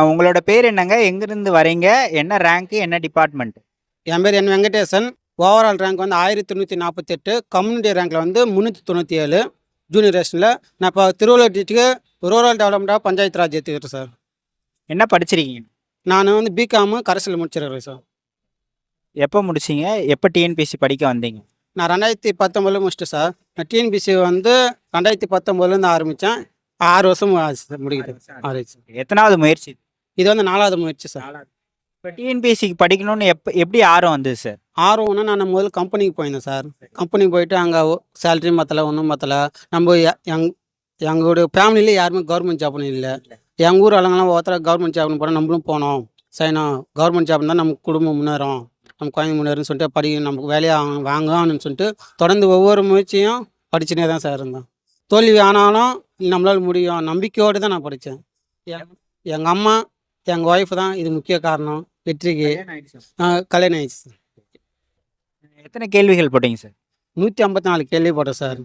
உங்களோட பேர் என்னங்க? எங்கிருந்து வரீங்க? என்ன ரேங்க்கு? என்ன டிபார்ட்மெண்ட்? என் பேர் என் வெங்கடேசன். ஓவரால் ரேங்க் வந்து 1348. கம்யூனிட்டி ரேங்க்கில் வந்து 397 ஜூனியர் ரேஷனில். நான் இப்போ Thiruvallur district rural development of panchayat raj எடுத்துக்கிறேன் சார். என்ன படிச்சிருக்கீங்க? நான் வந்து பிகாம் கரஸில் முடிச்சிருக்கிறேன் சார். எப்போ முடிச்சீங்க? எப்போ டிஎன்பிஎஸ்சி படிக்க வந்தீங்க? நான் 2019 முடிச்சிட்டேன் சார். நான் டிஎன்பிசி வந்து 2019 ஆரம்பித்தேன். 6 வருஷம் ஆச்சு சார் முடிக்கிட்டு. ஆச்சு. எத்தனாவது முயற்சி? இது வந்து 4வது முயற்சி சார். இப்போ டிஎன்பிஎஸ்சிக்கு படிக்கணும்னு எப்படி ஆர்வம் வந்தது சார்? ஆர்வம்னா நான் முதல்ல கம்பெனிக்கு போயிருந்தேன் சார். கம்பெனிக்கு போயிட்டு அங்கே சேலரி மற்றல ஒன்றும் மற்றல. நம்ம எங்களுடைய ஃபேமிலியில் யாருமே கவர்மெண்ட் ஜாப்னு இல்லை. எங்கள் ஊர் ஆளுங்கெல்லாம் ஒருத்தர கவர்மெண்ட் ஜாப்னு போனால் நம்மளும் போனோம். செய்யணும், கவர்மெண்ட் ஜாப் தான் நம்ம குடும்பம் முன்னேறும், நம்ம குழந்தை முன்னேறும்னு சொல்லிட்டு நமக்கு வேலையாக வாங்கணும்னு சொல்லிட்டு தொடர்ந்து ஒவ்வொரு முயற்சியும் படிச்சுனே தான் சார் இருந்தேன். தோல்வி ஆனாலும் நம்மளால் முடியும் நம்பிக்கையோடு தான் நான் படித்தேன். எங்கள் அம்மா எங்கள் ஒய்ஃப் தான் இது முக்கிய காரணம் வெற்றிக்கு. கல்யாணம் ஆயிடுச்சு சார். எத்தனை கேள்விகள் போட்டீங்க சார்? 154 கேள்வி போட்டேன் சார்.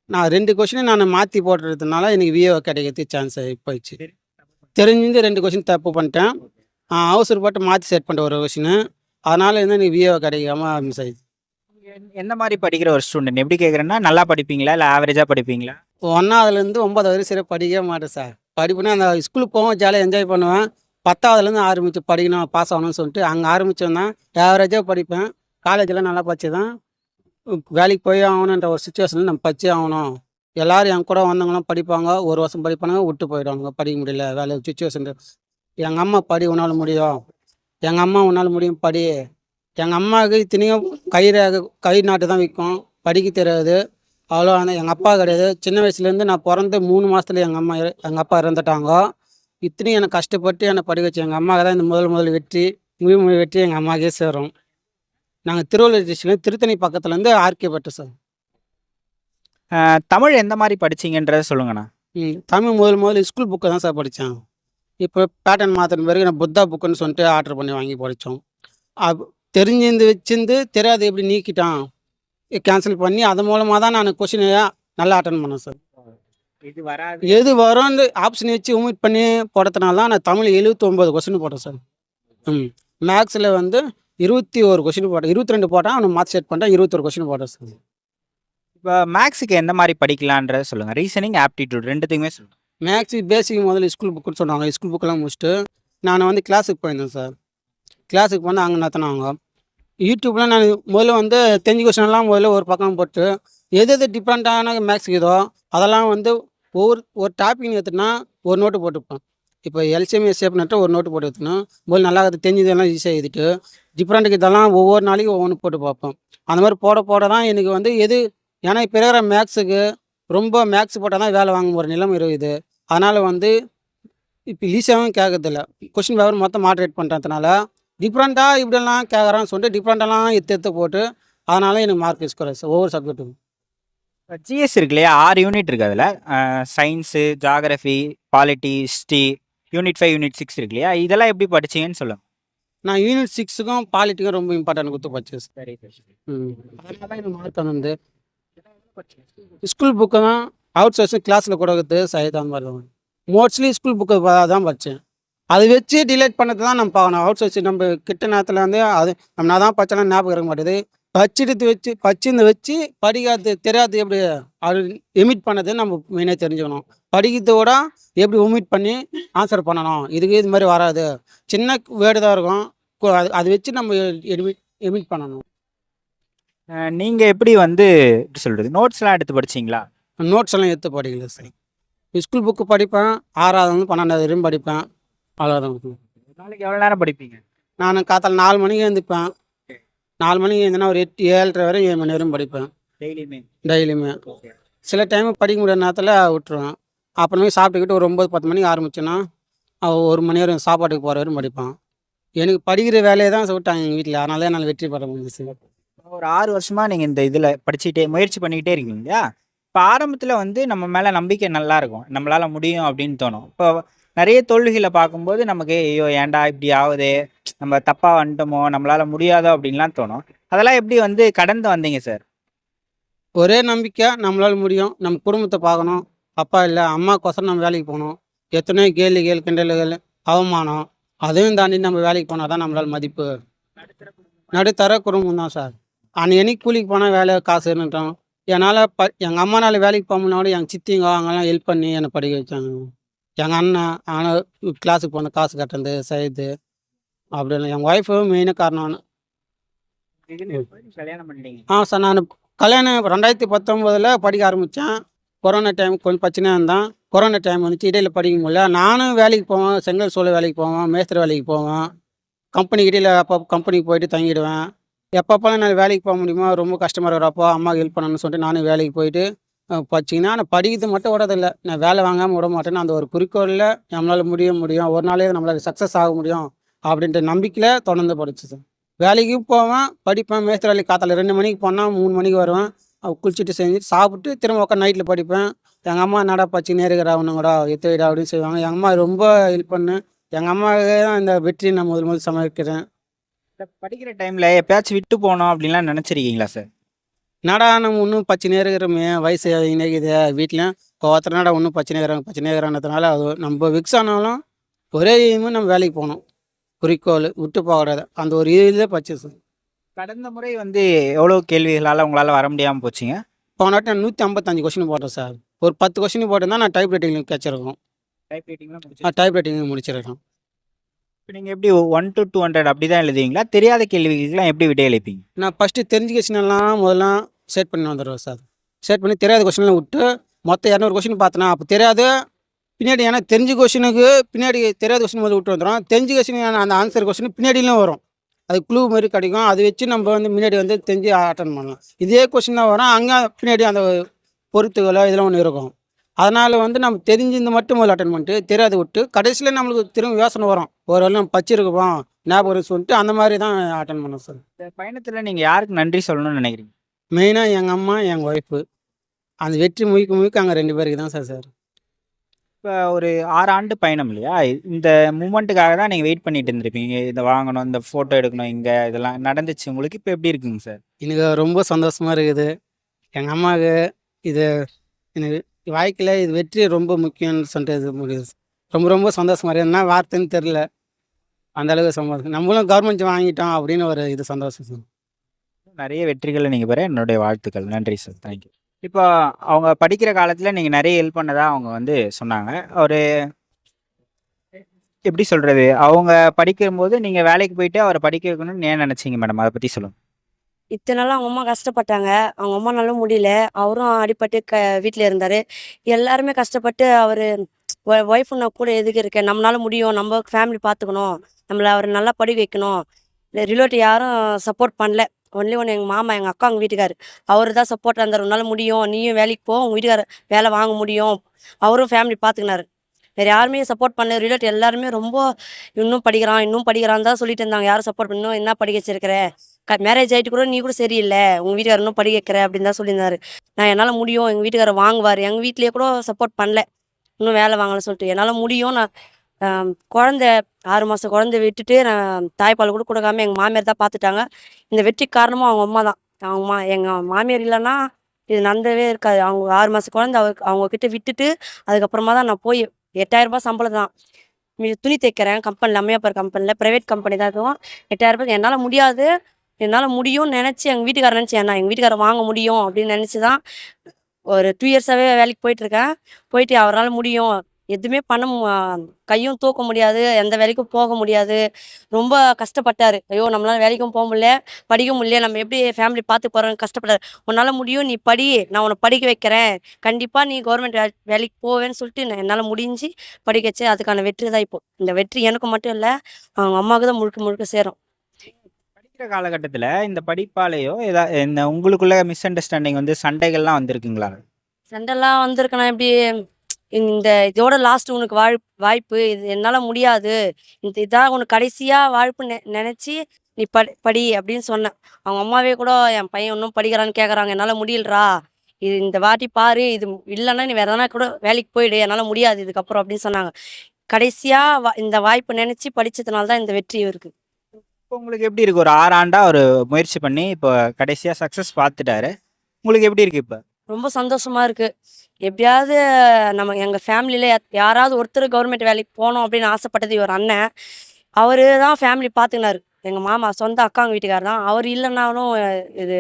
நான் 2 கொஷின் நான் மாற்றி போடுறதுனால எனக்கு விஏஓ கிடைக்கிறதுக்கு சான்ஸ் போயிடுச்சு. தெரிஞ்சு 2 கொஷின் தப்பு பண்ணிட்டேன். அவசரப்பட்டு மாற்றி செட் பண்ணிட்டேன் ஒரு கொஷின். அதனால் வந்து எனக்கு விஏஓ கிடைக்காம மிஸ் ஆயிடுச்சு. எந்த மாதிரி படிக்கிற ஒரு ஸ்டூடெண்ட்? எப்படி கேட்குறேன்னா, நல்லா படிப்பீங்களா இல்லை ஆவரேஜாக படிப்பீங்களா? 1வதுலேருந்து 9 வரை சரியாக படிக்கவே மாட்டேன் சார். படிப்புனா அந்த ஸ்கூலுக்கு போவோம், ஜாலியாக என்ஜாய் பண்ணுவேன். 10வதுலேருந்து ஆரம்பித்து படிக்கணும், பாஸ் ஆகணும்னு சொல்லிட்டு அங்கே ஆரம்பித்தோம் தான். ஆவரேஜாக படிப்பேன். காலேஜில் நல்லா படிச்சு தான் வேலைக்கு போய் ஆகணுன்ற ஒரு சுச்சுவேஷனில் நம்ம படிச்சே ஆகணும். எல்லோரும் என் கூட வந்தவங்களாம் படிப்பாங்க, ஒரு வருஷம் படிப்பாங்க, விட்டு போயிடுவாங்க, படிக்க முடியல வேலை சுச்சுவேஷன். எங்கள் அம்மா படி உன்னால் முடியும், எங்கள் அம்மா உன்னால் முடியும் படி. எங்கள் அம்மாவுக்கு இத்தனையும் கை நாட்டு தான் விற்கும், படிக்க தெரியாது அவ்வளோ. எங்கள் அப்பா கிடையாது. சின்ன வயசுலேருந்து நான் பிறந்து 3 மாதத்துல எங்கள் அப்பா இறந்துட்டாங்க. இத்தனையும் எனக்கு கஷ்டப்பட்டு என்னை படிக்க வச்சு எங்கள் அம்மாவுக்கு தான் இந்த முதல் வெற்றி, முழு வெற்றி எங்கள் அம்மாவுக்கே சேரும். நாங்கள் திருவள்ளூர் டிஸ்ட்ரிக்ட் திருத்தணி பக்கத்துலேருந்து ஆர்கேபட்டு சார். தமிழ் எந்த மாதிரி படிச்சிங்கன்றதை சொல்லுங்கண்ணா. தமிழ் முதல்ல ஸ்கூல் புக்கை தான் சார் படித்தேன். இப்போ பேட்டர்ன் மாற்றின பிறகு நான் புத்தா புக்குன்னு சொல்லிட்டு ஆர்டர் பண்ணி வாங்கி படித்தோம். தெரிஞ்சிருந்து வச்சிருந்து தெரியாது எப்படி நீக்கிட்டான் கேன்சல் பண்ணி அது மூலமாக தான் நான் கொஷினை நல்லா அட்டன் பண்ணேன் சார். எது வரும்னு ஆப்ஷன் வச்சு உமிட் பண்ணி போடுறதுனால தான் நான் தமிழ் 79 கொஷின் போட்டேன் சார். மேக்ஸில் வந்து 21 கொஷின் போட்டேன். 22 போட்டேன், அவனை மாற்றி செட் பண்ணிட்டேன். 21 கொஷின் போட்டேன் சார். இப்போ மேக்ஸுக்கு எந்த மாதிரி படிக்கலான்றத சொல்லுங்கள். ரீசனிங், ஆப்டிடியூட் ரெண்டுத்துக்குமே சொல்லுங்கள். மேக்ஸு பேசிக் முதல்ல ஸ்கூல் புக்குன்னு சொன்னாங்க. ஸ்கூல் புக்கெல்லாம் முடிச்சுட்டு நான் வந்து கிளாஸுக்கு போயிருந்தேன் சார். கிளாஸுக்கு வந்து அங்கே நடத்தினாங்க. யூடியூப்பில் நான் முதல்ல வந்து தெரிஞ்ச கொஷினெல்லாம் முதல்ல ஒரு பக்கம் போட்டு எது டிஃப்ரெண்ட்டான மேக்ஸுக்கு இதோ அதெல்லாம் வந்து ஒரு டாபிக் எடுத்துனா ஒரு நோட்டு போட்டுப்பேன். இப்போ எல்சிஎம் எஸ்ஏப் நட்டு ஒரு நோட்டு போட்டு எடுத்துக்கணும். முதல்ல நல்லா அது தெரிஞ்சதெல்லாம் ஈஸியாக எழுதிட்டு டிஃப்ரெண்ட்டுக்கு இதெல்லாம் ஒவ்வொரு நாளைக்கும் ஒவ்வொன்று போட்டு பார்ப்பேன். அந்த மாதிரி போட தான் எனக்கு வந்து ஏன்னா இப்போ இருக்கிற மேக்ஸுக்கு ரொம்ப மேக்ஸ் போட்டால் தான் வேலை வாங்க ஒரு நிலைமை இருக்குது. அதனால் வந்து இப்போ ஈஸியாகவும் கேட்கறதில்ல. கொஷின் பேப்பர் மொத்தம் மாட்ரேட் பண்ணுறதுனால டிஃப்ரெண்ட்டாக இப்படியெல்லாம் கேட்குறான்னு சொல்லிட்டு டிஃப்ரெண்ட்டெல்லாம் எடுத்து போட்டு அதனால் எனக்கு மார்க் ஸ்கோர் சார் ஒவ்வொரு சப்ஜெக்ட்டுக்கும். ஜிஎஸ் இருக்கு இல்லையா, 6 யூனிட் இருக்குது. அதில் science, geography, polity, history, unit 5, unit 6 இருக்கு இல்லையா, இதெல்லாம் எப்படி படிச்சிங்கன்னு சொல்லுங்கள். நான் யூனிட் 6க்கும் பாலிட்டிக்கும் ரொம்ப இம்பார்ட்டன்ட் கொடுத்து படிச்சேன் சார். அதனால தான் எனக்கு மார்க் வந்து ஸ்கூல் புக்கு தான் அவுட் சோர்ஸிங் கிளாஸில் கொடுக்குறது சைதான் மாதிரி தான். மோஸ்ட்லி ஸ்கூல் புக்கு தான் படித்தேன். அதை வச்சு டிலேட் பண்ணது தான் நம்ம பார்க்கணும். அவுட் சோர்ஸிங் நம்ம கிட்ட நேரத்தில் வந்து அது நம்ம நான் தான் படித்தாலும் ஞாபகம் இருக்க மாட்டேது. படிச்சிருந்து வச்சு படிக்காது தெரியாது எப்படி அது எமிட் பண்ணது நம்ம மெயினாக தெரிஞ்சுக்கணும். படிக்கிறதோட எப்படி ஒமிட் பண்ணி ஆன்சர் பண்ணணும். இது மாதிரி வராது, சின்ன வேர்டு தான் இருக்கும், அது வச்சு நம்ம எமிட் பண்ணணும். நீங்கள் எப்படி வந்து எப்படி சொல்கிறது, நோட்ஸ்லாம் எடுத்து படிச்சிங்களா? நோட்ஸ் எல்லாம் எடுத்து படிக்கல சார். ஸ்கூல் புக்கு படிப்பேன், 6வது 12வது வரையும் படிப்பேன், அவ்வளோதான். நாளைக்கு எவ்வளோ நேரம் படிப்பீங்க? நான் காத்தால 4 மணிக்கு எழுந்துப்பேன். 4 மணிக்கு எழுந்தினா ஒரு 8, 7:30 வரை 7 மணி வரையும் படிப்பேன் டெய்லியுமே. சில டைம் படிக்க முடியாத நேரத்தில் விட்டுருவேன். அப்புறமே சாப்பிட்டுக்கிட்டு ஒரு 9, 10 மணிக்கு ஆரம்பிச்சேன்னா 1 மணி வரையும் சாப்பாட்டுக்கு போகிற வரையும் படிப்பேன். எனக்கு படிக்கிற வேலையை தான் விட்டாங்க எங்கள் வீட்டில். அதனால தான் என்னால் வெற்றி பெற முடிஞ்சிச்சு. ஒரு 6 வருஷமாக நீங்கள் இந்த இதில் முயற்சி பண்ணிக்கிட்டே இருக்கீங்க இல்லையா? இப்போ ஆரம்பத்தில் வந்து நம்ம மேலே நம்பிக்கை நல்லா இருக்கும், நம்மளால் முடியும் அப்படின்னு தோணும். இப்போ நிறைய தோல்விகளை பார்க்கும்போது நமக்கு ஐயோ ஏன்டா இப்படி ஆகுதே, நம்ம தப்பாக வந்துட்டோமோ, நம்மளால் முடியாதோ அப்படின்லாம் தோணும். அதெல்லாம் எப்படி வந்து கடந்து வந்தீங்க சார்? ஒரே நம்பிக்கை, நம்மளால் முடியும், நம்ம குடும்பத்தை பார்க்கணும். அப்பா இல்லை, அம்மாக்கோசரம் நம்ம வேலைக்கு போகணும். எத்தனையோ கேள்வி கிண்டல்கள் அவமானம். அதையும் தாண்டி நம்ம வேலைக்கு போனால் தான் நம்மளால் மதிப்பு. நடுத்தர குடும்பம் தான் சார். அன்னைக்கு கூலிக்கு போனால் வேலை காசுன்னுட்டோம். என்னால் எங்கள் அம்மானால வேலைக்கு போக முடியலனாலும் எங்கள் சித்திங்க அவங்கெல்லாம் ஹெல்ப் பண்ணி என்னை படிக்க வச்சாங்க. எங்கள் அண்ணன் ஆனால் கிளாஸுக்கு போன காசு கட்டுறது செய்யுது அப்படின்னு எங்கள் ஒய்ஃபு மெயினாக காரணம். கல்யாணம் பண்ணிட்டீங்க. சார் நான் கல்யாணம் 2019 படிக்க ஆரம்பித்தேன். கொரோனா டைம் கொஞ்சம் பிரச்சனையாக இருந்தேன். கொரோனா டைம் வந்துச்சு, இடையில் படிக்க முடியல. நானும் வேலைக்கு போவேன், செங்கல் சூளை வேலைக்கு போவேன், மேஸ்திரி வேலைக்கு போவேன். கம்பெனிக்கு இடையில் அப்போ கம்பெனிக்கு போயிட்டு தங்கிடுவேன். எப்பப்போலாம் நான் வேலைக்கு போக முடியுமோ ரொம்ப கஷ்டமாக இருக்கிறப்போ அம்மாவுக்கு ஹெல்ப் பண்ணணும்னு சொல்லிட்டு நானும் வேலைக்கு போயிட்டு படிச்சிங்கன்னா நான் படிக்கிறது மட்டும் விடதில்லை. நான் வேலை வாங்காமல் விட மாட்டேன்னு அந்த ஒரு குறிக்கோளில் நம்மளால் முடியும் ஒரு நாளே நம்மளால் சக்ஸஸ் ஆக முடியும் அப்படின்ற நம்பிக்கையில் தொடர்ந்து படிச்சு சார். வேலைக்கும் போவேன், படிப்பேன். மேஸ்திரி வேலைக்கு காத்தால 2 மணிக்கு போனால் 3 மணிக்கு வருவேன். குளிச்சுட்டு செஞ்சுட்டு சாப்பிட்டு திரும்ப உட்காந்து நைட்டில் படிப்பேன். எங்கள் அம்மா என்னடா படிச்சுக்கினே இருக்கிறா ஒன்றுங்கடா எத்துடா அப்படின்னு செய்வாங்க. எங்கள் அம்மா ரொம்ப ஹெல்ப் பண்ணு. எங்கள் அம்மாவுக்கு தான் இந்த வெற்றியை நான் முதல் சமைக்கிறேன். படிக்கிற டைம்ல எப்பயாச்சும் விட்டு போனோம் அப்படின்லாம் நினைச்சிருக்கீங்களா சார்? என்னடா நம்ம இன்னும் பச்சினே இருக்கிறோமே, வயசு இணைக்குது வீட்லையும் ஒருத்தர் என்னடா இன்னும் பச்சினே இருக்கிறான்றதுனால அது நம்ம விக்ஸ் ஆனாலும் ஒரே எய்மு நம்ம வேலைக்கு போகணும். குறிக்கோள் விட்டு போகக்கூடாது. அந்த ஒரு இதில் பச்சு சார். கடந்த முறை வந்து எவ்வளோ கேள்விகளால் உங்களால் வர முடியாமல் போச்சுங்க? போன வாட்டி நான் 155 கொஸ்டின் போட்டேன் சார். ஒரு 10 கொஸ்டின் போட்டிருந்தா நான் டைப் ரைட்டிங்கில் கிடச்சிருக்கோம். டைப் ரைட்டிங்லாம் முடிச்சு. டைப் ரைட்டிங் முடிச்சிருக்கேன். இப்போ நீங்கள் எப்படி 1 to 200 அப்படி தான் எழுதுவீங்களா? தெரியாத கேள்விகளுக்கெல்லாம் எப்படி விடை அளிப்பீங்க? நான் ஃபஸ்ட்டு தெரிஞ்ச கொஸ்டினெல்லாம் முதல்ல செட் பண்ணி வந்துடுவேன் சார். செட் பண்ணி தெரியாத கொஸ்டின்லாம் விட்டு மொத்தம் 200 கொஸ்டின் பார்த்தேன்னா அப்போ தெரியாது பின்னாடி. ஏன்னா தெரிஞ்ச கொஸ்டினுக்கு பின்னாடி தெரியாத கொஸ்டின் முதல்ல விட்டு வந்துடும். தெரிஞ்ச கொஸ்டின் அந்த ஆன்சர் கொஸ்டின் பின்னாடியிலும் வரும். அது க்ளூ மாதிரி கிடைக்கும். அதை வச்சு நம்ம வந்து முன்னாடி வந்து தெரிஞ்சு அட்டன் பண்ணலாம். இதே கொஸ்டின் தான் வரும், அங்கே பின்னாடி அந்த பொறுத்துகளோ இதெல்லாம் ஒன்று இருக்கும். அதனால் வந்து நம்ம தெரிஞ்சிருந்து மட்டும் முதல்ல அட்டன் பண்ணிட்டு தெரியாத விட்டு கடைசியில் நம்மளுக்கு திரும்ப யோசனை வரும், ஒரு வேளை நம்ம பச்சிருக்கோம் ஞாபகம் சொல்லிட்டு அந்த மாதிரி தான் அட்டன் பண்ணோம் சார். இந்த பயணத்தில் நீங்கள் யாருக்கு நன்றி சொல்லணும்னு நினைக்கிறீங்க? மெயினாக எங்கள் அம்மா, எங்கள் ஒய்ஃபு. அந்த வெற்றி முழுக்க அங்கே 2 பேருக்கு தான் சார். இப்போ ஒரு 6 ஆண்டு பயணம் இல்லையா? இந்த மூமெண்ட்டுக்காக தான் நீங்கள் வெயிட் பண்ணிட்டு இருந்திருப்பீங்க. இதை வாங்கணும், இந்த ஃபோட்டோ எடுக்கணும், இங்கே இதெல்லாம் நடந்துச்சு உங்களுக்கு. இப்போ எப்படி இருக்குங்க சார்? எனக்கு ரொம்ப சந்தோஷமாக இருக்குது. எங்கள் அம்மாவுக்கு இது எனக்கு வாழ்க்கையில் இது வெற்றி ரொம்ப முக்கியம்னு சொல்லிட்டு இது முடியுது. ரொம்ப ரொம்ப சந்தோஷமாக இருக்குது. என்ன வார்த்தைன்னு தெரில, அந்தளவுக்கு சந்தோஷம். நம்மளும் கவர்மெண்ட் வாங்கிட்டோம் அப்படின்னு ஒரு இது சந்தோஷம் சார். நிறைய வெற்றிகளை நீங்கள் பெற என்னுடைய வாழ்த்துக்கள். நன்றி சார். தேங்க்யூ. இப்போ அவங்க படிக்கிற காலத்தில் நீங்கள் நிறைய ஹெல்ப் பண்ணதா அவங்க வந்து சொன்னாங்க. ஒரு எப்படி சொல்கிறது, அவங்க படிக்கும்போது நீங்கள் வேலைக்கு போயிட்டு அவரை படிக்க வைக்கணும்னு ஏன் நினச்சிங்க மேடம்? அதை பற்றி சொல்லுங்கள். இத்தனை நாள் அவங்க அம்மா கஷ்டப்பட்டாங்க. அவங்க அம்மானால முடியல. அவரும் அடிபட்டு வீட்டில் இருந்தார். எல்லாருமே கஷ்டப்பட்டு அவர் ஒய்ஃபு நான் கூட எதுக்கு இருக்கேன், நம்மளால முடியும், நம்ம ஃபேமிலி பார்த்துக்கணும், நம்மளை அவர் நல்லா படிக்க வைக்கணும். ரிலேட்டிவ் யாரும் சப்போர்ட் பண்ணல. ஒன்லி ஒன்று எங்கள் மாமா, எங்கள் அக்கா, அவங்க வீட்டுக்கார். அவர் தான் சப்போர்ட்டாக இருந்தார். உன்னால் முடியும், நீயும் வேலைக்கு போ, உங்கள் வீட்டுக்கார வேலை வாங்க முடியும். அவரும் ஃபேமிலி பார்த்துக்கினாரு. வேறு யாருமே சப்போர்ட் பண்ணல. ரிலேட்டிவ் எல்லாருமே ரொம்ப இன்னும் படிக்கிறான் தான் சொல்லிட்டு இருந்தாங்க. யாரும் சப்போர்ட் பண்ணணும், என்ன படிக்க வச்சிருக்கிற, மேரேஜ் ஆகிட்டு கூட நீ கூட சரியில்லை, உங்கள் வீட்டுக்காரர் இன்னும் படிக்க வைக்கிற அப்படின்னு தான் சொல்லியிருந்தாரு. நான் என்னால் முடியும், எங்கள் வீட்டுக்காரர் வாங்குவார். எங்கள் வீட்லேயே கூட சப்போர்ட் பண்ணல, இன்னும் வேலை வாங்கலை சொல்லிட்டு. என்னால் முடியும். நான் குழந்த 6 மாதம் குழந்தை விட்டுட்டு நான் தாய்ப்பால் கூட கொடுக்காம எங்கள் மாமியார் தான் பார்த்துட்டாங்க. இந்த வெற்றிக்கு காரணமும் அவங்க அம்மா தான். எங்கள் மாமியார் இல்லைன்னா இது நடந்தவே இருக்காது. அவங்க 6 மாதம் குழந்தை அவங்கக்கிட்ட விட்டுட்டு அதுக்கப்புறமா தான் நான் போய் 8000 ரூபாய் சம்பளம் தான். துணி தைக்கிறேன் கம்பெனியில், அம்மையாப்பார் கம்பெனியில், ப்ரைவேட் கம்பெனி தான். அதுவும் 8000 ரூபாய் என்னால் முடியாது, என்னால் முடியும்னு நினச்சி எங்கள் வீட்டுக்காரர் நினச்சி, ஏன்னா எங்கள் வீட்டுக்காரர் வாங்க முடியும் அப்படின்னு நினச்சி தான் ஒரு 2 இயர்ஸாகவே வேலைக்கு போயிட்டுருக்கேன். போயிட்டு அவரால் முடியும், எதுவுமே கையும் தூக்க முடியாது, எந்த வேலைக்கும் போக முடியாது, ரொம்ப கஷ்டப்பட்டார். ஐயோ நம்மளால வேலைக்கும் போக முடியல, படிக்க முடியல, நம்ம எப்படி ஃபேமிலி பார்த்து போகிறோம், கஷ்டப்பட்டார். உன்னால் முடியும், நீ படி, நான் உன்னை படிக்க வைக்கிறேன், கண்டிப்பாக நீ கவர்மெண்ட் வேலைக்கு போவேன்னு சொல்லிட்டு என்னால் முடிஞ்சு படிக்க வச்சு அதுக்கான வெற்றி தான். இப்போது இந்த வெற்றி எனக்கு மட்டும் இல்லை, அவங்க அம்மாவுக்கு தான் முழுக்க சேரும். படிக்கிற காலகட்டத்தில் இந்த படிப்பாலேயோ இந்த உங்களுக்குள்ள மிஸ் அண்டர்ஸ்டாண்டிங் வந்து சண்டைகள்லாம் வந்திருக்குங்களா? சண்டைலாம் வந்திருக்கேனா? எப்படி இதோட லாஸ்ட் உனக்கு வாய்ப்பு, இது என்னால் முடியாது, இதான் உனக்கு கடைசியாக வாய்ப்பு நினச்சி நீ படி அப்படின்னு சொன்னேன். அவங்க அம்மாவே கூட என் பையன் இன்னும் படிக்கிறான்னு கேட்குறாங்க. என்னால் முடியலரா, இந்த வாட்டி பாரு, இது இல்லைன்னா நீ வேற எதனா கூட வேலைக்கு போயிடு, என்னால் முடியாது இதுக்கப்புறம் அப்படின்னு சொன்னாங்க. கடைசியாக இந்த வாய்ப்பு நினச்சி படித்ததுனால தான் இந்த வெற்றி இருக்குது. இப்போ உங்களுக்கு எப்படி இருக்குது? ஒரு 6 ஆண்டாக ஒரு முயற்சி பண்ணி இப்போ கடைசியாக சக்ஸஸ் பார்த்துட்டாரு. உங்களுக்கு எப்படி இருக்குது இப்போ? ரொம்ப சந்தோஷமா இருக்கு. எப்படியாவது நம்ம எங்கள் ஃபேமிலியில் யாராவது ஒருத்தர் கவர்மெண்ட் வேலைக்கு போகணும் அப்படின்னு ஆசைப்பட்டது இவர் அண்ணன். அவர் தான் ஃபேமிலி பார்த்துக்கினாரு. எங்கள் மாமா சொந்த அக்காங்க வீட்டுக்காரர் தான். அவர் இல்லைன்னாலும் இது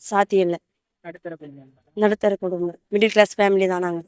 சாத்தியம் இல்லை. நடுத்தர குடும்பம். நடுத்தர குடும்பம், மிடில் கிளாஸ் ஃபேமிலி தான் நாங்கள்.